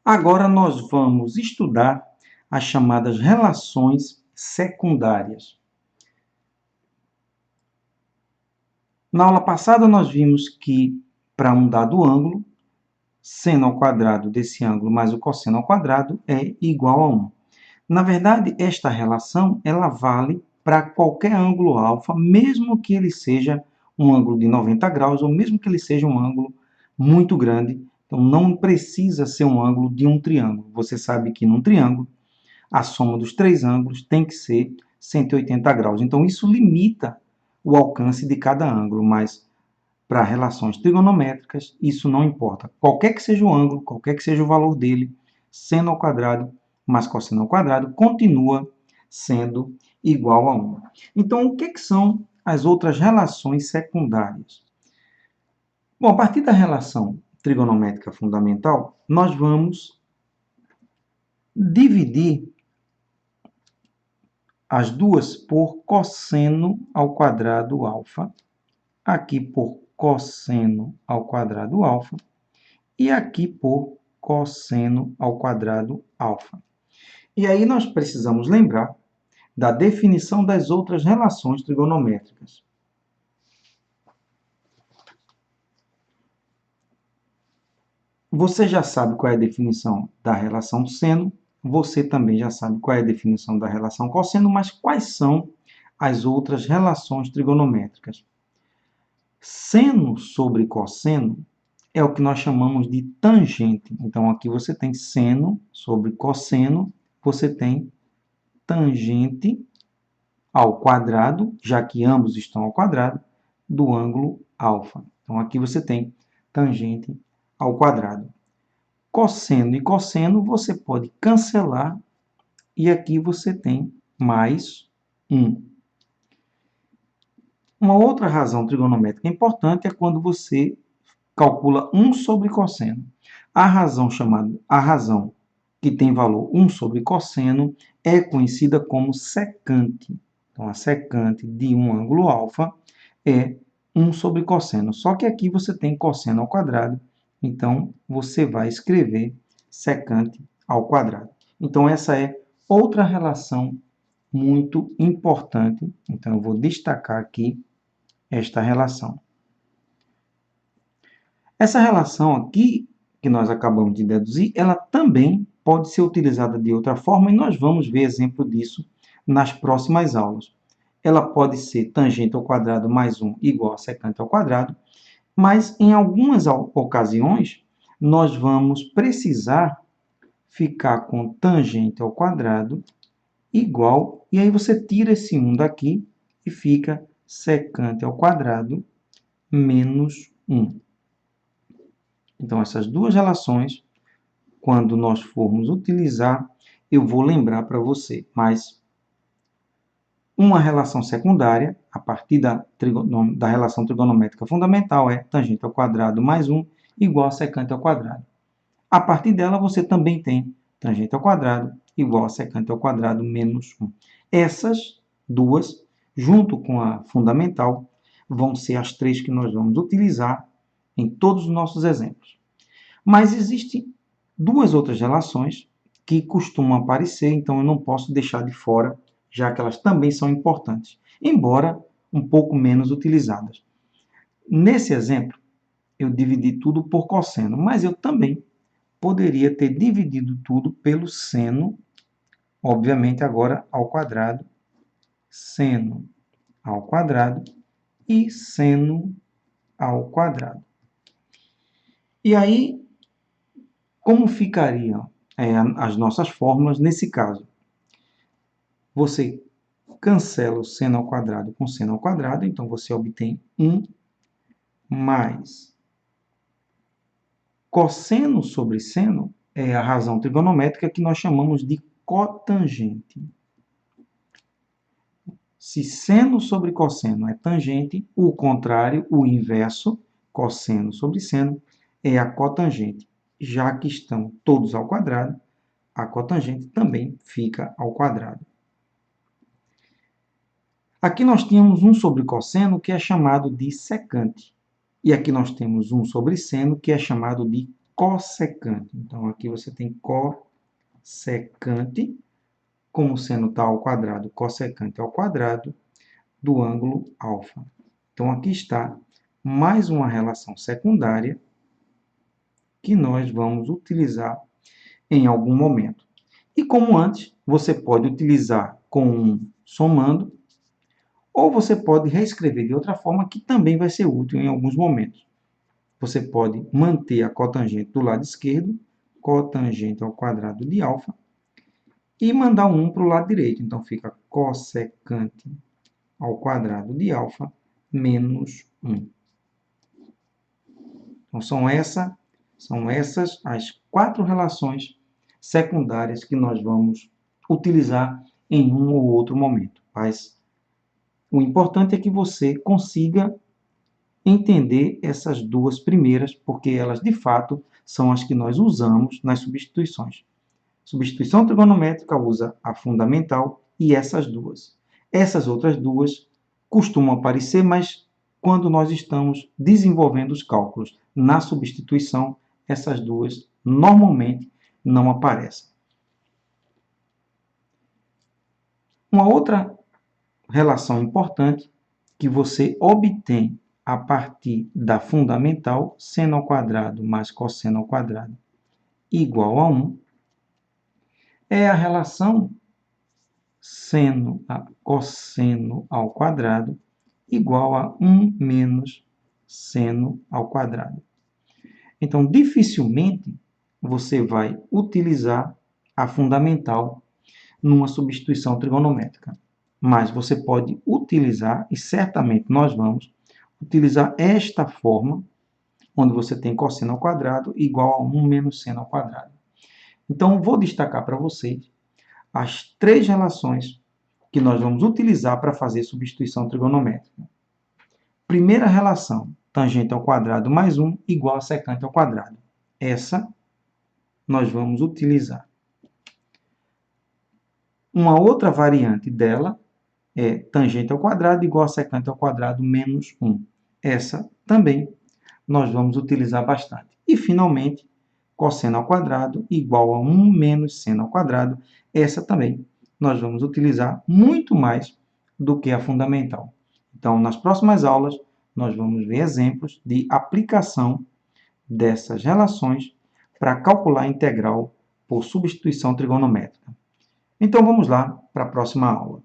Agora nós vamos estudar as chamadas relações secundárias. Na aula passada nós vimos que para um dado ângulo, seno ao quadrado desse ângulo mais o cosseno ao quadrado é igual a 1. Na verdade, esta relação ela vale para qualquer ângulo alfa, mesmo que ele seja um ângulo de 90 graus, ou mesmo que ele seja um ângulo muito grande. Então, não precisa ser um ângulo de um triângulo. Você sabe que num triângulo, a soma dos três ângulos tem que ser 180 graus. Então, isso limita o alcance de cada ângulo, mas para relações trigonométricas, isso não importa. Qualquer que seja o ângulo, qualquer que seja o valor dele, seno ao quadrado mais cosseno ao quadrado continua sendo igual a 1. Então, o que são as outras relações secundárias? Bom, a partir da relação trigonométrica fundamental, nós vamos dividir as duas por cosseno ao quadrado alfa, aqui por cosseno ao quadrado alfa e aqui por cosseno ao quadrado alfa. E aí nós precisamos lembrar da definição das outras relações trigonométricas. Você já sabe qual é a definição da relação seno, você também já sabe qual é a definição da relação cosseno, mas quais são as outras relações trigonométricas? Seno sobre cosseno é o que nós chamamos de tangente. Então, aqui você tem seno sobre cosseno, você tem tangente ao quadrado, já que ambos estão ao quadrado, do ângulo alfa. Então, aqui você tem tangente ao quadrado. Cosseno e cosseno você pode cancelar, e aqui você tem mais 1. Uma outra razão trigonométrica importante é quando você calcula 1 sobre cosseno. A razão que tem valor 1 sobre cosseno é conhecida como secante. Então, a secante de um ângulo alfa é 1 sobre cosseno. Só que aqui você tem cosseno ao quadrado, então você vai escrever secante ao quadrado. Então, essa é outra relação muito importante. Então, eu vou destacar aqui esta relação. Essa relação aqui, que nós acabamos de deduzir, ela também pode ser utilizada de outra forma, e nós vamos ver exemplo disso nas próximas aulas. Ela pode ser tangente ao quadrado mais 1 igual a secante ao quadrado, mas em algumas ocasiões nós vamos precisar ficar com tangente ao quadrado igual, e aí você tira esse 1 daqui e fica secante ao quadrado menos 1. Então, essas duas relações, quando nós formos utilizar, eu vou lembrar para você. Mas uma relação secundária, a partir da relação trigonométrica fundamental, é tangente ao quadrado mais 1 igual a secante ao quadrado. A partir dela, você também tem tangente ao quadrado igual a secante ao quadrado menos 1. Essas duas, junto com a fundamental, vão ser as três que nós vamos utilizar em todos os nossos exemplos. Mas existem duas outras relações que costumam aparecer, então eu não posso deixar de fora, já que elas também são importantes, embora um pouco menos utilizadas. Nesse exemplo, eu dividi tudo por cosseno, mas eu também poderia ter dividido tudo pelo seno, obviamente agora ao quadrado, seno ao quadrado e seno ao quadrado. E aí, como ficariam as nossas fórmulas nesse caso? Você cancela o seno ao quadrado com seno ao quadrado, então você obtém 1 mais cosseno sobre seno, é a razão trigonométrica que nós chamamos de cotangente. Se seno sobre cosseno é tangente, o contrário, o inverso, cosseno sobre seno, é a cotangente. Já que estão todos ao quadrado, a cotangente também fica ao quadrado. Aqui nós tínhamos 1 sobre cosseno, que é chamado de secante. E aqui nós temos 1 sobre seno, que é chamado de cossecante. Então, aqui você tem cossecante como seno tal ao quadrado, cossecante ao quadrado do ângulo alfa. Então, aqui está mais uma relação secundária que nós vamos utilizar em algum momento. E como antes, você pode utilizar com um somando, ou você pode reescrever de outra forma, que também vai ser útil em alguns momentos. Você pode manter a cotangente do lado esquerdo, cotangente ao quadrado de alfa, e mandar um 1 para o lado direito. Então, fica cossecante ao quadrado de alfa menos 1. Então, são essas as 4 relações secundárias que nós vamos utilizar em um ou outro momento. Mas o importante é que você consiga entender essas duas primeiras, porque elas, de fato, são as que nós usamos nas substituições. Substituição trigonométrica usa a fundamental e essas duas. Essas outras duas costumam aparecer, mas quando nós estamos desenvolvendo os cálculos na substituição, essas duas normalmente não aparecem. Uma outra relação importante que você obtém a partir da fundamental, seno ao quadrado mais cosseno ao quadrado igual a 1, é a relação seno a cosseno ao quadrado igual a 1 menos seno ao quadrado. Então, dificilmente você vai utilizar a fundamental numa substituição trigonométrica. Mas você pode utilizar, e certamente nós vamos, utilizar esta forma, onde você tem cosseno ao quadrado igual a 1 menos seno ao quadrado. Então, vou destacar para vocês as 3 relações que nós vamos utilizar para fazer substituição trigonométrica. Primeira relação, tangente ao quadrado mais 1 igual a secante ao quadrado. Essa nós vamos utilizar. Uma outra variante dela é tangente ao quadrado igual a secante ao quadrado menos 1. Essa também nós vamos utilizar bastante. E, finalmente, cosseno ao quadrado igual a 1 menos seno ao quadrado. Essa também nós vamos utilizar muito mais do que a fundamental. Então, nas próximas aulas, nós vamos ver exemplos de aplicação dessas relações para calcular a integral por substituição trigonométrica. Então, vamos lá para a próxima aula.